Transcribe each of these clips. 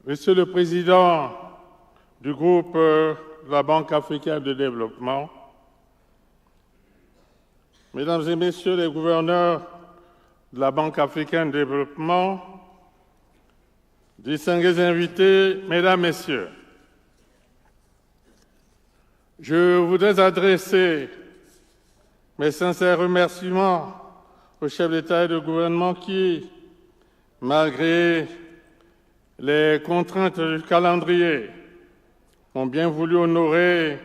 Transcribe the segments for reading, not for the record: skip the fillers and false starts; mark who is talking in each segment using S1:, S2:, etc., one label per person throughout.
S1: Monsieur le Président du groupe de la Banque africaine de développement, Mesdames et Messieurs les gouverneurs de la Banque africaine de développement, distingués invités, Mesdames, Messieurs, je voudrais adresser mes sincères remerciements au chef d'État et de gouvernement qui, malgré les contraintes du calendrier, ont bien voulu honorer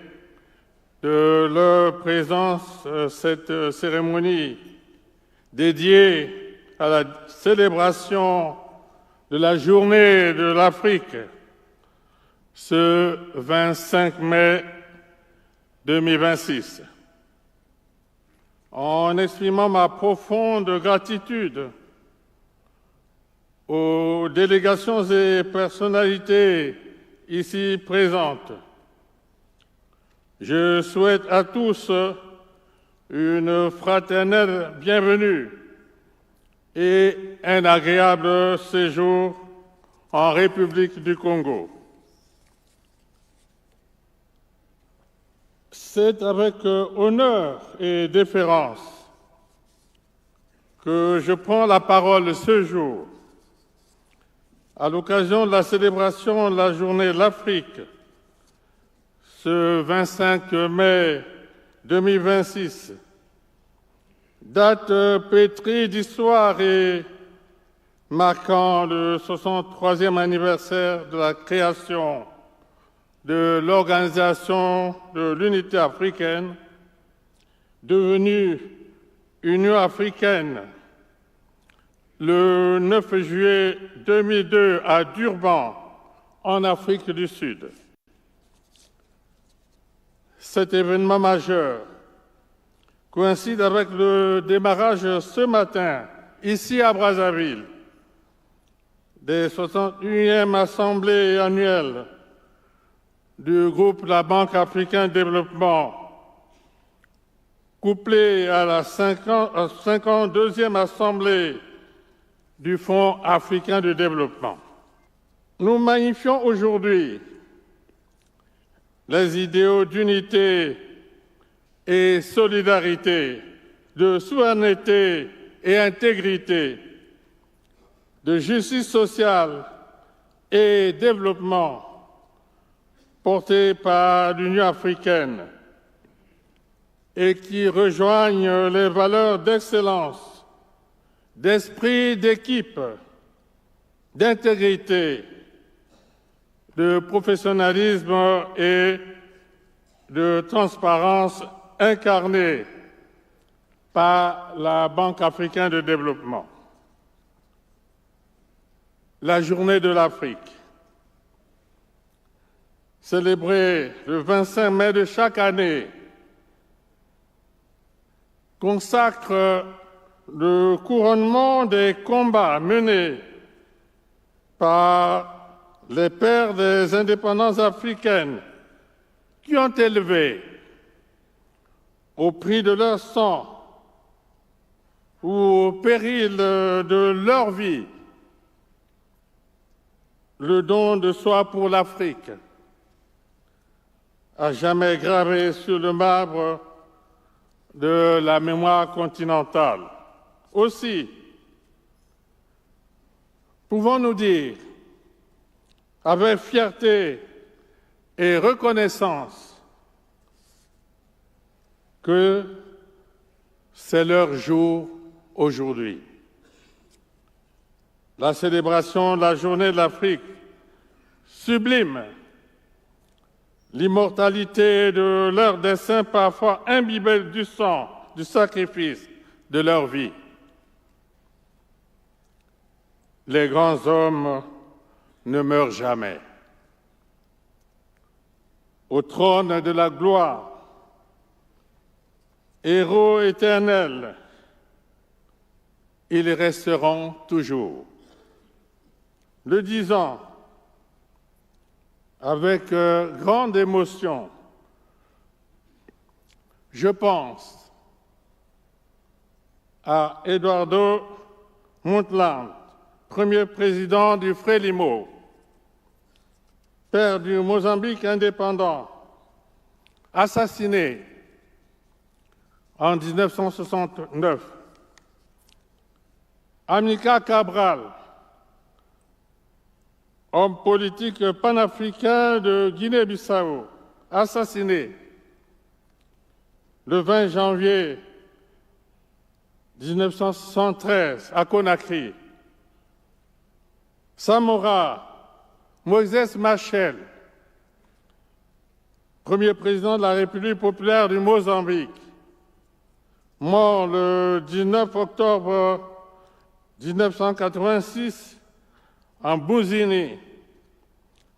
S1: de leur présence cette cérémonie dédiée à la célébration de la Journée de l'Afrique ce 25 mai 2026. En exprimant ma profonde gratitude aux délégations et personnalités ici présentes, je souhaite à tous une fraternelle bienvenue et un agréable séjour en République du Congo. C'est avec honneur et déférence que je prends la parole ce jour à l'occasion de la célébration de la Journée de l'Afrique, ce 25 mai 2026, date pétrie d'histoire et marquant le 63e anniversaire de la création de l'Organisation de l'Unité africaine, devenue Union africaine, le 9 juillet 2002 à Durban, en Afrique du Sud. Cet événement majeur coïncide avec le démarrage ce matin, ici à Brazzaville, des 61e Assemblées annuelles du groupe de la Banque africaine de développement, couplé à la 52e Assemblée du Fonds africain de développement. Nous magnifions aujourd'hui les idéaux d'unité et solidarité, de souveraineté et intégrité, de justice sociale et développement portés par l'Union africaine et qui rejoignent les valeurs d'excellence, d'esprit d'équipe, d'intégrité, de professionnalisme et de transparence incarnés par la Banque africaine de développement. La Journée de l'Afrique, célébrée le 25 mai de chaque année, consacre le couronnement des combats menés par les pères des indépendances africaines qui ont élevé au prix de leur sang ou au péril de leur vie le don de soi pour l'Afrique, à jamais gravé sur le marbre de la mémoire continentale. Aussi, pouvons-nous dire avec fierté et reconnaissance que c'est leur jour aujourd'hui. La célébration de la Journée de l'Afrique sublime l'immortalité de leur dessein parfois imbibé du sang, du sacrifice de leur vie. Les grands hommes ne meurent jamais. Au trône de la gloire, héros éternels, ils resteront toujours. Le disant avec grande émotion, je pense à Eduardo Montland, premier président du Frélimo, père du Mozambique indépendant, assassiné en 1969. Amilcar Cabral, homme politique panafricain de Guinée-Bissau, assassiné le 20 janvier 1973 à Conakry. Samora Moïse Machel, premier président de la République populaire du Mozambique, mort le 19 octobre 1986 en Bouzini,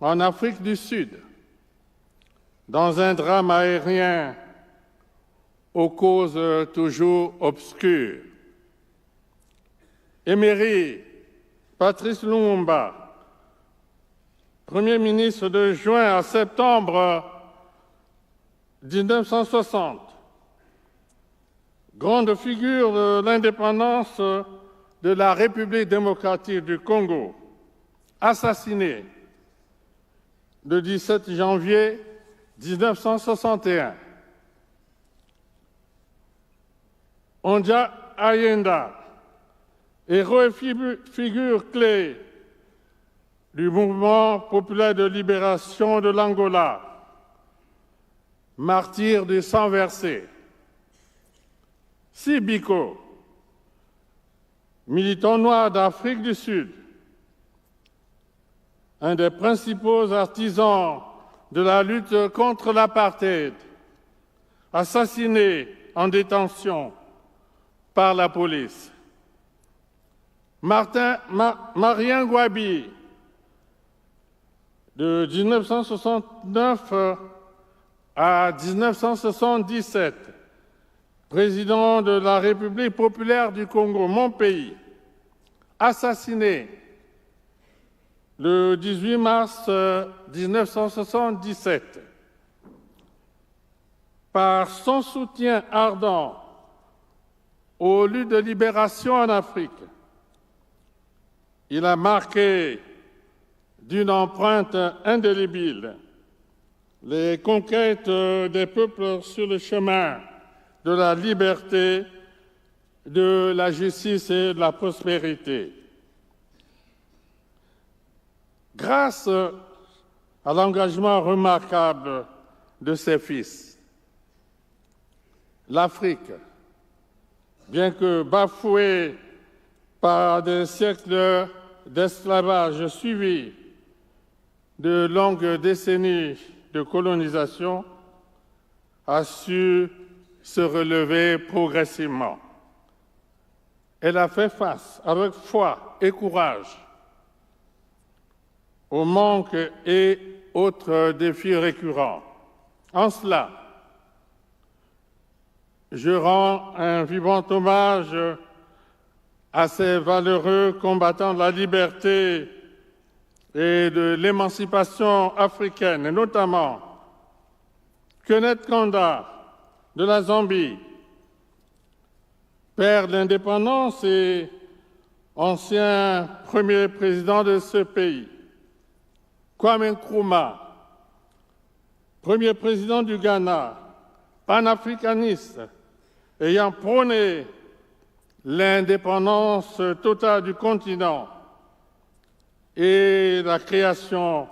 S1: en Afrique du Sud, dans un drame aérien aux causes toujours obscures. Emery Patrice Lumumba, Premier ministre de juin à septembre 1960, grande figure de l'indépendance de la République démocratique du Congo, assassiné le 17 janvier 1961. Ondja Ayenda, héros et figure clé du mouvement populaire de libération de l'Angola, martyr du sang versé. Sibiko, militant noir d'Afrique du Sud, un des principaux artisans de la lutte contre l'apartheid, assassiné en détention par la police. Marien Gouabi, de 1969 à 1977, président de la République populaire du Congo, mon pays, assassiné le 18 mars 1977. Par son soutien ardent aux luttes de libération en Afrique, il a marqué d'une empreinte indélébile les conquêtes des peuples sur le chemin de la liberté, de la justice et de la prospérité. Grâce à l'engagement remarquable de ses fils, l'Afrique, bien que bafouée par des siècles d'esclavage suivis de longues décennies de colonisation, a su se relever progressivement. Elle a fait face avec foi et courage aux manques et autres défis récurrents. En cela, je rends un vivant hommage à ces valeureux combattants de la liberté et de l'émancipation africaine, et notamment Kenneth Kaunda de la Zambie, père de l'indépendance et ancien premier président de ce pays, Kwame Nkrumah, premier président du Ghana, panafricaniste, ayant prôné l'indépendance totale du continent et la création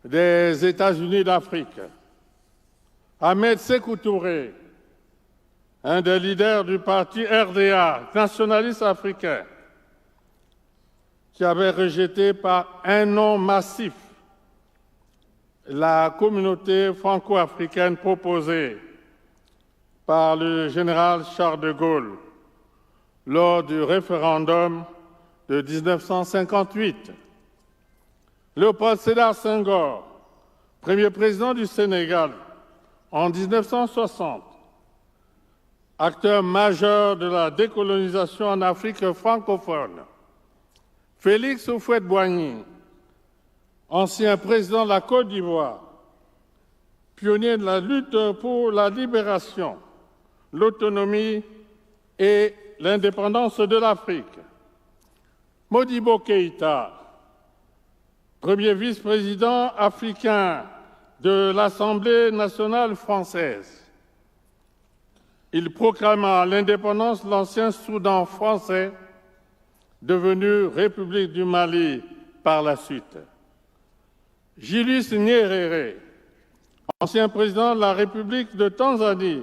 S1: des États-Unis d'Afrique. Ahmed Sékou Touré, un des leaders du parti RDA, nationaliste africain, qui avait rejeté par un non massif la communauté franco-africaine proposée par le général Charles de Gaulle lors du référendum de 1958. Léopold Sédar Senghor, premier président du Sénégal en 1960, acteur majeur de la décolonisation en Afrique francophone. Félix Houphouët-Boigny, ancien président de la Côte d'Ivoire, pionnier de la lutte pour la libération, l'autonomie et l'indépendance de l'Afrique. Modibo Keïta, premier vice-président africain de l'Assemblée nationale française. Il proclama l'indépendance de l'ancien Soudan français, devenu République du Mali par la suite. Julius Nyerere, ancien président de la République de Tanzanie,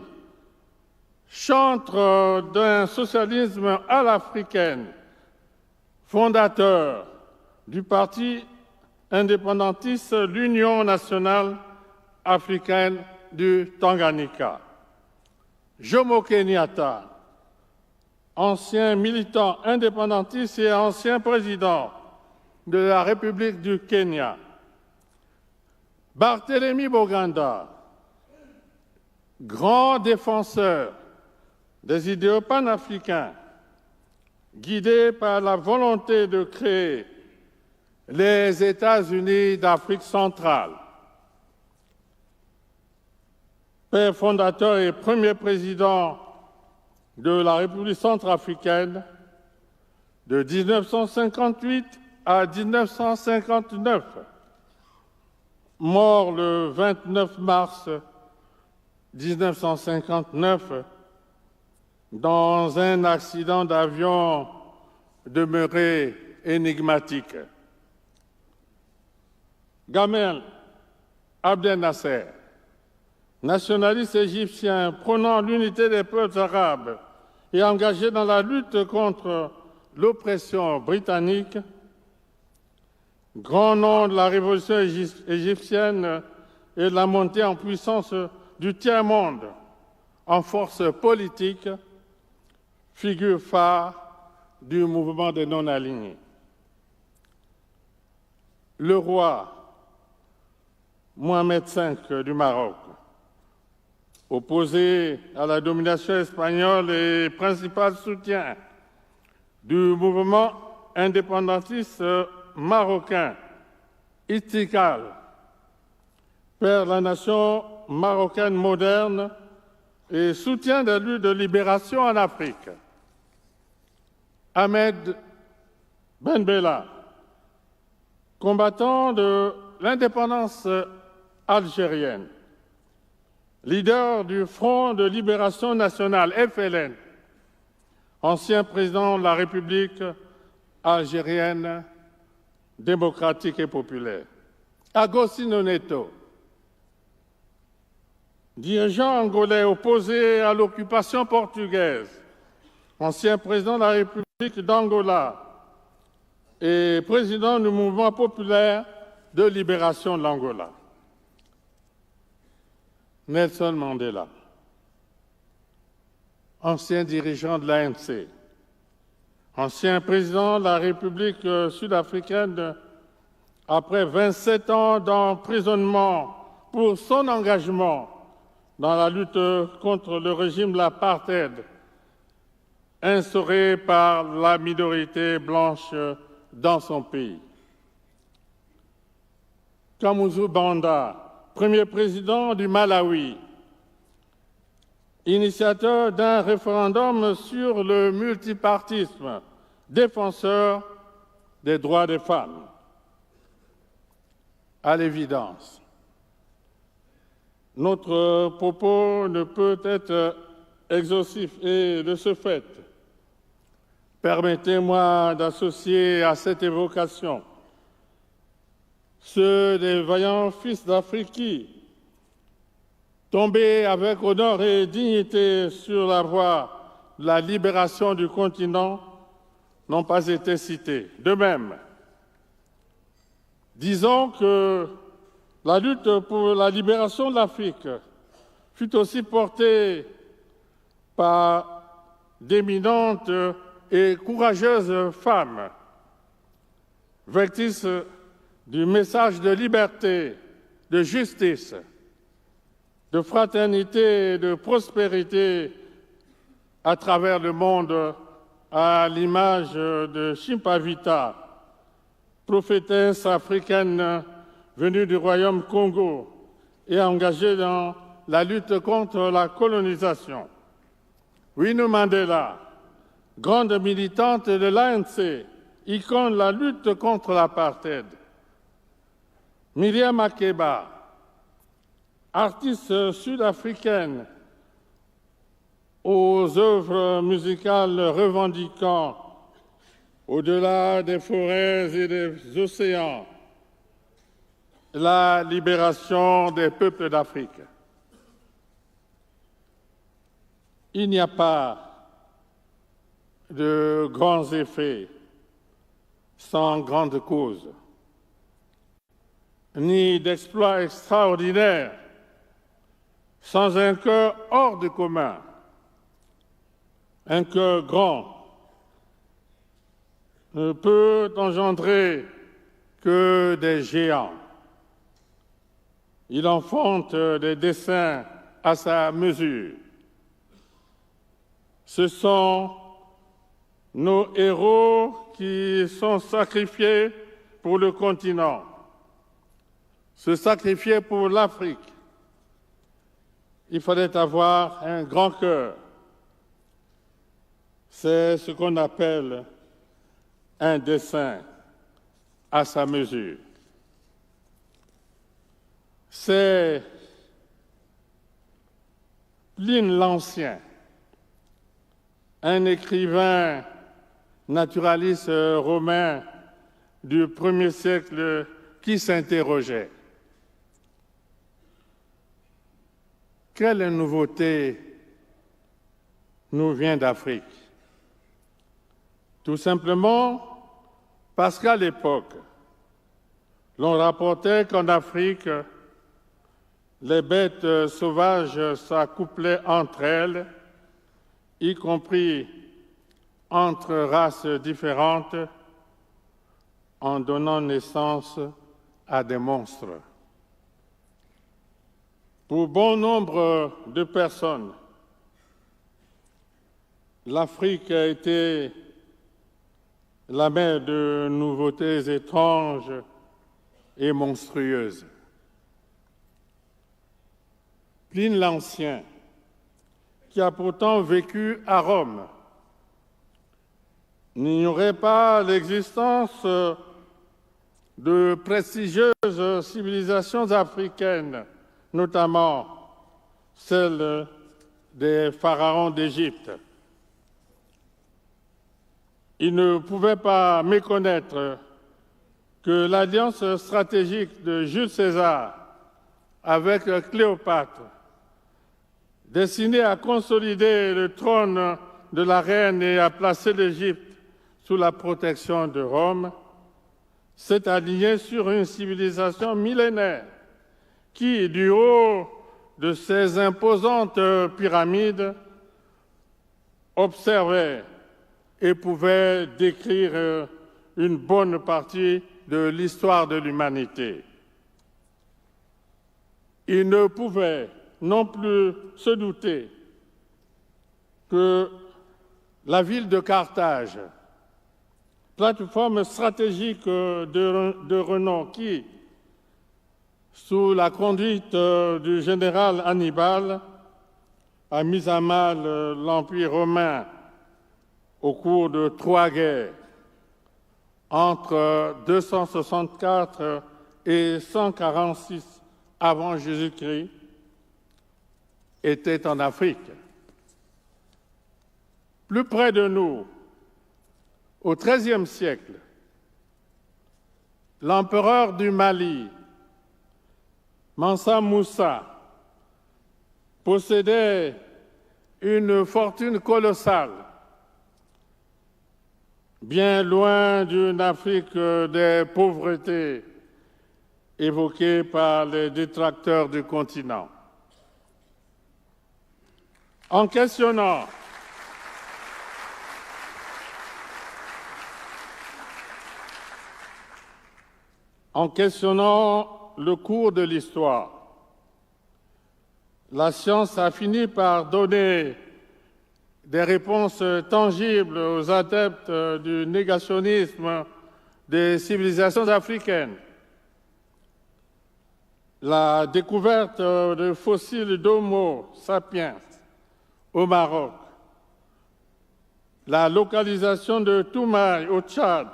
S1: chantre d'un socialisme à l'africaine, fondateur du parti indépendantiste l'Union nationale africaine du Tanganyika. Jomo Kenyatta, ancien militant indépendantiste et ancien président de la République du Kenya. Barthélemy Boganda, grand défenseur des idéaux panafricains, guidé par la volonté de créer les États-Unis d'Afrique centrale. Père fondateur et premier président de la République centrafricaine de 1958 à 1959, mort le 29 mars 1959 dans un accident d'avion demeuré énigmatique. Gamal Abdel Nasser, nationaliste égyptien prônant l'unité des peuples arabes et engagé dans la lutte contre l'oppression britannique, grand nom de la révolution égyptienne et de la montée en puissance du tiers-monde en force politique, figure phare du mouvement des non-alignés. Le roi Mohamed V du Maroc, opposé à la domination espagnole et principal soutien du mouvement indépendantiste marocain, Istiqlal, père de la nation marocaine moderne et soutien des luttes de libération en Afrique. Ahmed Ben Bella, combattant de l'indépendance algérienne, leader du Front de libération nationale, FLN, ancien président de la République algérienne démocratique et populaire. Agostinho Neto, dirigeant angolais opposé à l'occupation portugaise, ancien président de la République d'Angola et président du mouvement populaire de libération de l'Angola. Nelson Mandela, ancien dirigeant de l'ANC, ancien président de la République sud-africaine après 27 ans d'emprisonnement pour son engagement dans la lutte contre le régime de l'apartheid instauré par la minorité blanche dans son pays. Kamuzu Banda, premier président du Malawi, initiateur d'un référendum sur le multipartisme, défenseur des droits des femmes. À l'évidence, notre propos ne peut être exhaustif et, de ce fait, permettez-moi d'associer à cette évocation ceux des vaillants fils d'Afrique qui, tombés avec honneur et dignité sur la voie de la libération du continent, n'ont pas été cités. De même, disons que la lutte pour la libération de l'Afrique fut aussi portée par d'éminentes et courageuses femmes, vectrices du message de liberté, de justice, de fraternité et de prospérité à travers le monde, à l'image de Chimpavita, prophétesse africaine venue du royaume Congo et engagée dans la lutte contre la colonisation. Winnie Mandela, grande militante de l'ANC, icône de la lutte contre l'apartheid. Miriam Makeba, artiste sud-africaine aux œuvres musicales revendiquant, au-delà des forêts et des océans, la libération des peuples d'Afrique. Il n'y a pas de grands effets sans grande cause, ni d'exploits extraordinaires sans un cœur hors du commun, un cœur grand ne peut engendrer que des géants. Il enfante des dessins à sa mesure. Ce sont nos héros qui sont sacrifiés pour le continent, se sacrifier pour l'Afrique. Il fallait avoir un grand cœur. C'est ce qu'on appelle un dessin à sa mesure. C'est Pline l'Ancien, un écrivain naturaliste romain du 1er siècle qui s'interrogeait. Quelle nouveauté nous vient d'Afrique? Tout simplement parce qu'à l'époque, l'on rapportait qu'en Afrique, les bêtes sauvages s'accouplaient entre elles, y compris entre races différentes, en donnant naissance à des monstres. Pour bon nombre de personnes, l'Afrique a été la mère de nouveautés étranges et monstrueuses. Pline l'Ancien, qui a pourtant vécu à Rome, n'ignorait pas l'existence de prestigieuses civilisations africaines, notamment celle des pharaons d'Égypte. Il ne pouvait pas méconnaître que l'alliance stratégique de Jules César avec Cléopâtre, destinée à consolider le trône de la reine et à placer l'Égypte sous la protection de Rome, s'est alignée sur une civilisation millénaire qui, du haut de ses imposantes pyramides, observait et pouvait décrire une bonne partie de l'histoire de l'humanité. Il ne pouvait non plus se douter que la ville de Carthage, plateforme stratégique de renom qui, sous la conduite du général Hannibal, a mis à mal l'Empire romain au cours de 3 guerres, entre 264 et 146 avant Jésus-Christ, était en Afrique. Plus près de nous, au XIIIe siècle, l'empereur du Mali, Mansa Moussa, possédait une fortune colossale, bien loin d'une Afrique des pauvretés évoquée par les détracteurs du continent. En questionnant le cours de l'histoire, la science a fini par donner des réponses tangibles aux adeptes du négationnisme des civilisations africaines. La découverte de fossiles d'Homo sapiens au Maroc, la localisation de Toumaï au Tchad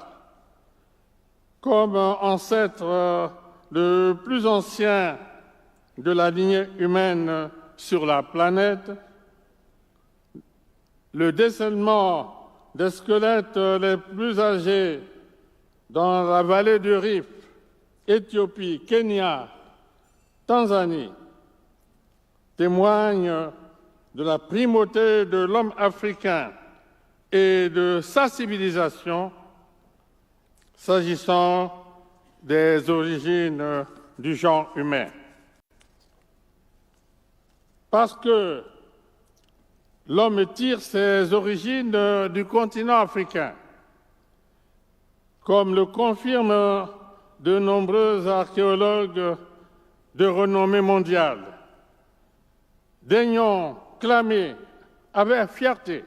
S1: comme ancêtre le plus ancien de la lignée humaine sur la planète, le décèlement des squelettes les plus âgés dans la vallée du Rift, Éthiopie, Kenya, Tanzanie, témoigne de la primauté de l'homme africain et de sa civilisation s'agissant des origines du genre humain. Parce que l'homme tire ses origines du continent africain, comme le confirment de nombreux archéologues de renommée mondiale. Daignons clamer avec fierté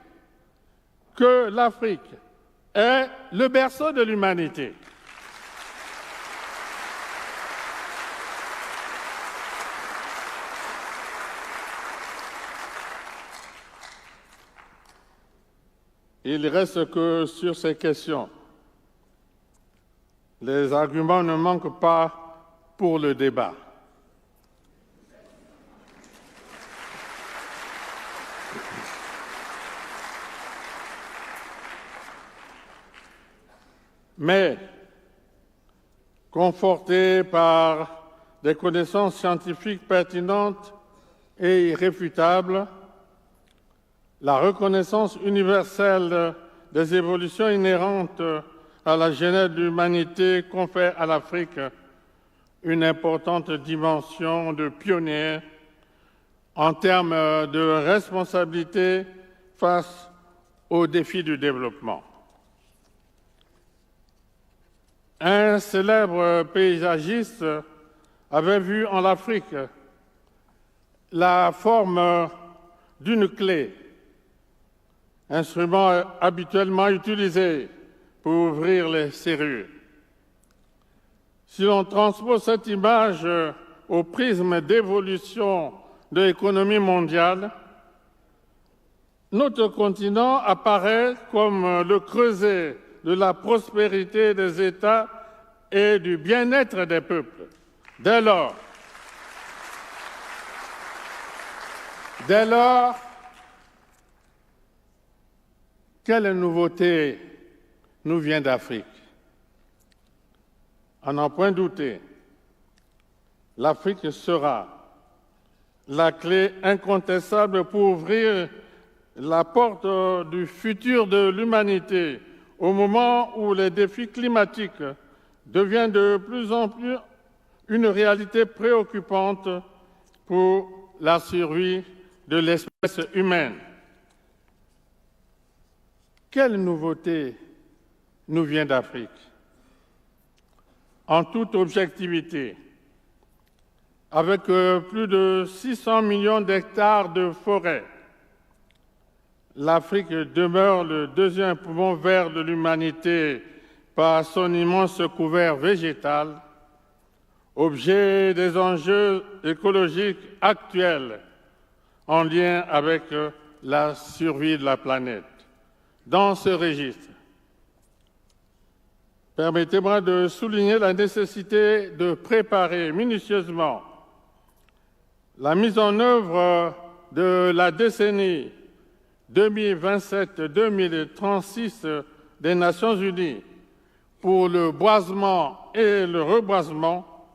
S1: que l'Afrique est le berceau de l'humanité. Il reste que sur ces questions, les arguments ne manquent pas pour le débat. Mais, confortés par des connaissances scientifiques pertinentes et irréfutables, la reconnaissance universelle des évolutions inhérentes à la genèse de l'humanité confère à l'Afrique une importante dimension de pionnier en termes de responsabilité face aux défis du développement. Un célèbre paysagiste avait vu en Afrique la forme d'une clé, instrument habituellement utilisé pour ouvrir les serrures. Si l'on transpose cette image au prisme d'évolution de l'économie mondiale, notre continent apparaît comme le creuset de la prospérité des États et du bien-être des peuples. Dès lors, quelle nouveauté nous vient d'Afrique? À n'en point douter, l'Afrique sera la clé incontestable pour ouvrir la porte du futur de l'humanité au moment où les défis climatiques deviennent de plus en plus une réalité préoccupante pour la survie de l'espèce humaine. Quelle nouveauté nous vient d'Afrique? En toute objectivité, avec plus de 600 millions d'hectares de forêt, l'Afrique demeure le deuxième poumon vert de l'humanité par son immense couvert végétal, objet des enjeux écologiques actuels en lien avec la survie de la planète. Dans ce registre, permettez-moi de souligner la nécessité de préparer minutieusement la mise en œuvre de la décennie 2027-2036 des Nations Unies pour le boisement et le reboisement,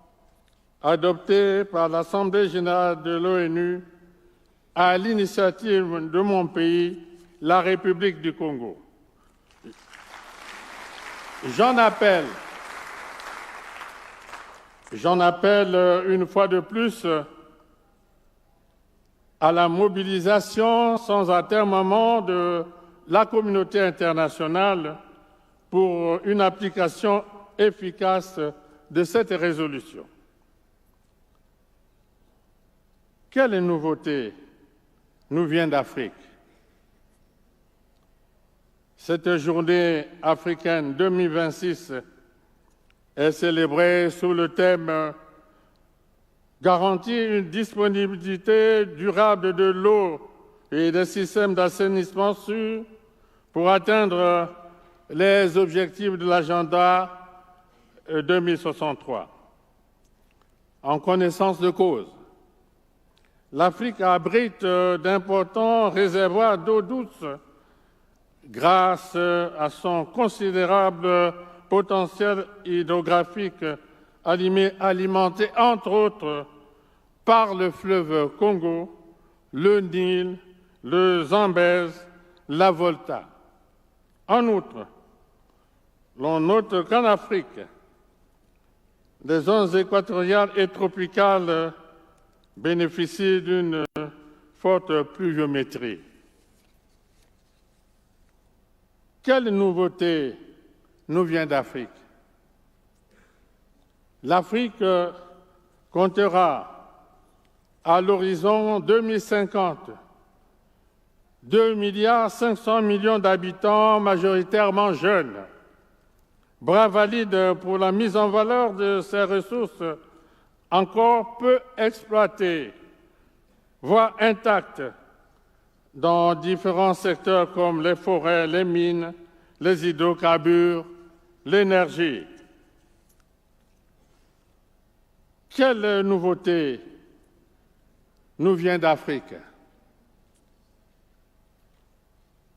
S1: adoptée par l'Assemblée générale de l'ONU à l'initiative de mon pays, la République du Congo. J'en appelle une fois de plus à la mobilisation sans atermoiement de la communauté internationale pour une application efficace de cette résolution. Quelle nouveauté nous vient d'Afrique? Cette journée africaine 2026 est célébrée sous le thème « Garantir une disponibilité durable de l'eau et des systèmes d'assainissement sûrs pour atteindre les objectifs de l'agenda 2063 ». en connaissance de cause. L'Afrique abrite d'importants réservoirs d'eau douce grâce à son considérable potentiel hydrographique alimenté entre autres par le fleuve Congo, le Nil, le Zambèze, la Volta. En outre, l'on note qu'en Afrique, les zones équatoriales et tropicales bénéficient d'une forte pluviométrie. Quelle nouveauté nous vient d'Afrique? L'Afrique comptera à l'horizon 2050 2,5 milliards d'habitants majoritairement jeunes, bras valides pour la mise en valeur de ces ressources encore peu exploitées, voire intactes, dans différents secteurs comme les forêts, les mines, les hydrocarbures, l'énergie. Quelle nouveauté nous vient d'Afrique?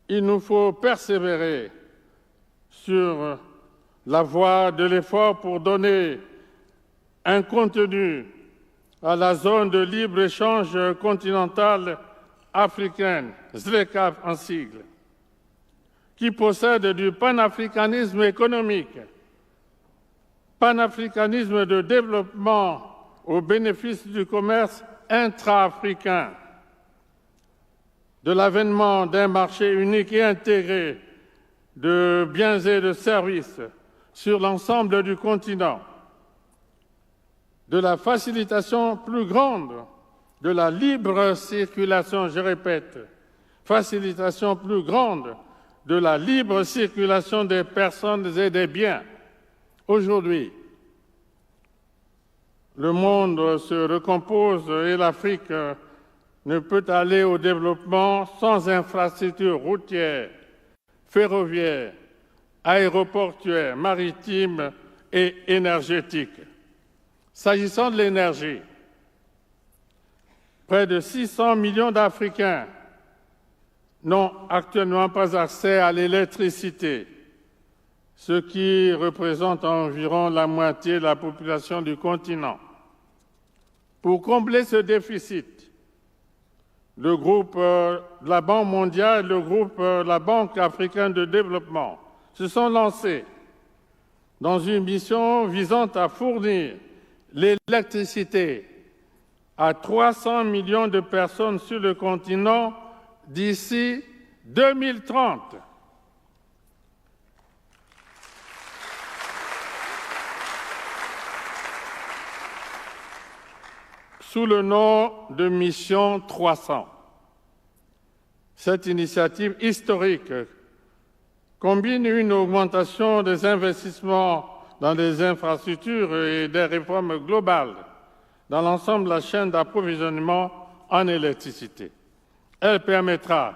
S1: Il nous faut persévérer sur la voie de l'effort pour donner un contenu à la zone de libre-échange continentale africaine, ZLECAf en sigle, qui possède du panafricanisme économique, panafricanisme de développement au bénéfice du commerce intra-africain, de l'avènement d'un marché unique et intégré de biens et de services sur l'ensemble du continent, de la facilitation plus grande de la libre circulation, je répète, facilitation plus grande de la libre circulation des personnes et des biens. Aujourd'hui, le monde se recompose et l'Afrique ne peut aller au développement sans infrastructures routières, ferroviaires, aéroportuaires, maritimes et énergétiques. S'agissant de l'énergie, près de 600 millions d'Africains n'ont actuellement pas accès à l'électricité, ce qui représente environ la moitié de la population du continent. Pour combler ce déficit, le groupe de la Banque mondiale et le groupe de la Banque africaine de développement se sont lancés dans une mission visant à fournir l'électricité à 300 millions de personnes sur le continent d'ici 2030. Sous le nom de Mission 300. Cette initiative historique combine une augmentation des investissements dans les infrastructures et des réformes globales dans l'ensemble de la chaîne d'approvisionnement en électricité. Elle permettra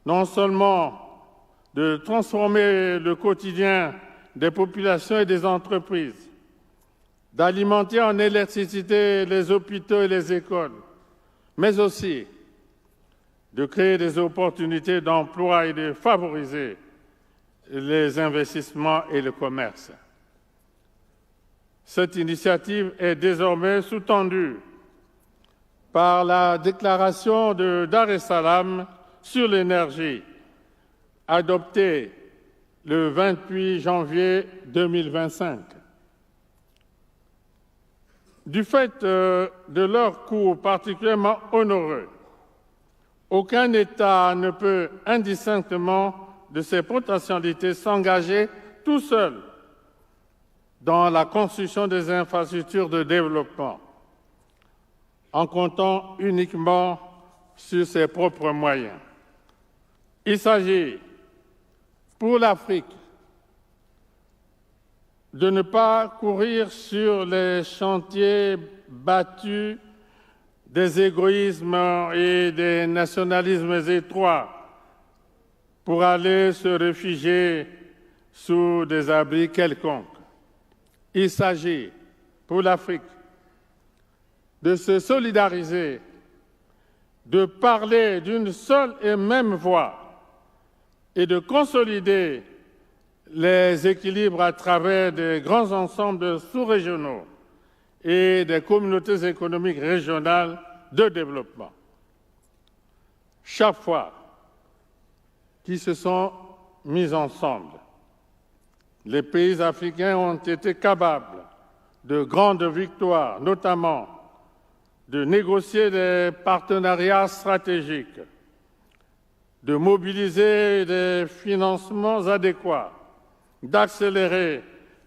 S1: non seulement de transformer le quotidien des populations et des entreprises, d'alimenter en électricité les hôpitaux et les écoles, mais aussi de créer des opportunités d'emploi et de favoriser les investissements et le commerce. Cette initiative est désormais sous-tendue par la déclaration de Dar es Salaam sur l'énergie, adoptée le 28 janvier 2025. Du fait de leur coût particulièrement onéreux, aucun État ne peut indistinctement de ses potentialités s'engager tout seul dans la construction des infrastructures de développement, en comptant uniquement sur ses propres moyens. Il s'agit pour l'Afrique de ne pas courir sur les chantiers battus des égoïsmes et des nationalismes étroits pour aller se réfugier sous des abris quelconques. Il s'agit pour l'Afrique de se solidariser, de parler d'une seule et même voix et de consolider les équilibres à travers des grands ensembles sous-régionaux et des communautés économiques régionales de développement. Chaque fois qu'ils se sont mis ensemble, les pays africains ont été capables de grandes victoires, notamment de négocier des partenariats stratégiques, de mobiliser des financements adéquats, d'accélérer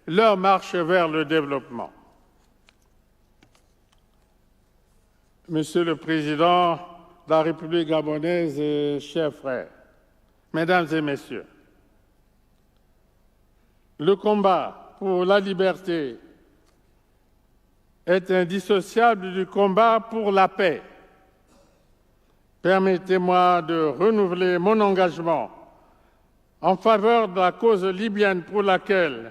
S1: leur marche vers le développement. Monsieur le Président de la République gabonaise et chers frères, Mesdames et Messieurs, le combat pour la liberté est indissociable du combat pour la paix. Permettez-moi de renouveler mon engagement en faveur de la cause libyenne pour laquelle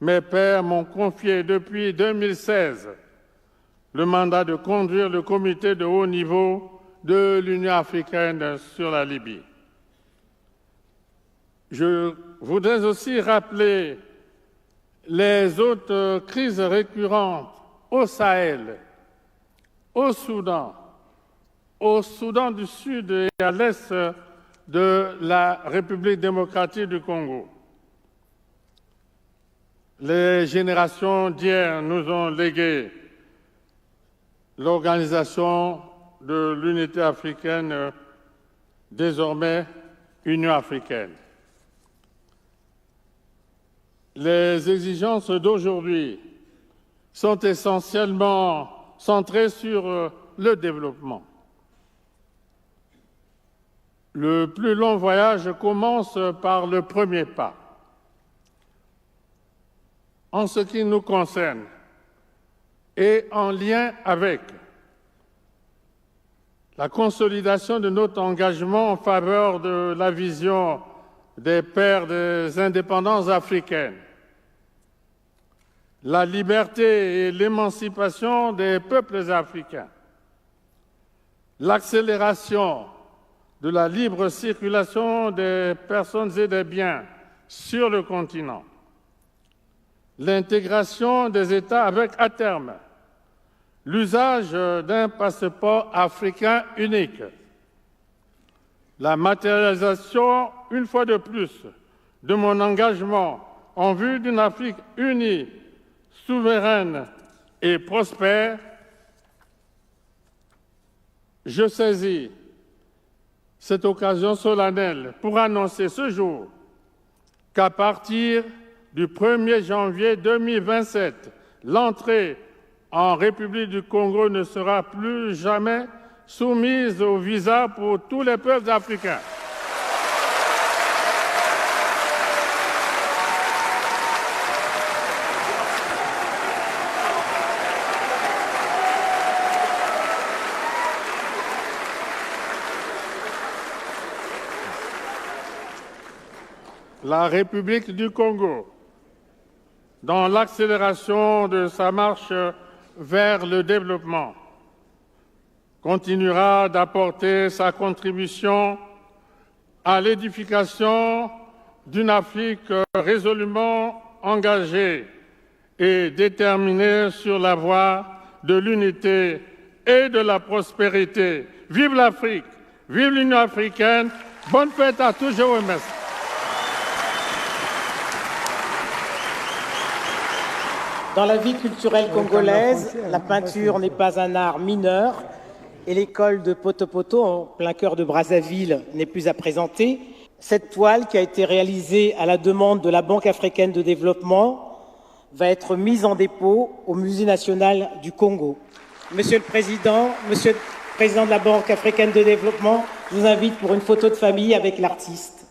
S1: mes pairs m'ont confié depuis 2016 le mandat de conduire le comité de haut niveau de l'Union africaine sur la Libye. Je voudrais aussi rappeler les autres crises récurrentes au Sahel, au Soudan du Sud et à l'est de la République démocratique du Congo. Les générations d'hier nous ont légué l'organisation de l'unité africaine, désormais Union africaine. Les exigences d'aujourd'hui sont essentiellement centrées sur le développement. Le plus long voyage commence par le premier pas. En ce qui nous concerne et en lien avec la consolidation de notre engagement en faveur de la vision des pères des indépendances africaines, la liberté et l'émancipation des peuples africains, l'accélération de la libre circulation des personnes et des biens sur le continent, l'intégration des États avec, à terme, l'usage d'un passeport africain unique, la matérialisation, une fois de plus, de mon engagement en vue d'une Afrique unie, souveraine et prospère. Je saisis cette occasion solennelle pour annoncer ce jour qu'à partir du 1er janvier 2027, l'entrée en République du Congo ne sera plus jamais soumise au visa pour tous les peuples africains. La République du Congo, dans l'accélération de sa marche vers le développement, continuera d'apporter sa contribution à l'édification d'une Afrique résolument engagée et déterminée sur la voie de l'unité et de la prospérité. Vive l'Afrique, vive l'Union africaine, bonne fête à tous, je vous remercie.
S2: Dans la vie culturelle congolaise, la peinture n'est pas un art mineur et l'école de Poto-Poto, en plein cœur de Brazzaville, n'est plus à présenter. Cette toile, qui a été réalisée à la demande de la Banque africaine de développement, va être mise en dépôt au Musée national du Congo. Monsieur le Président de la Banque africaine de développement, je vous invite pour une photo de famille avec l'artiste.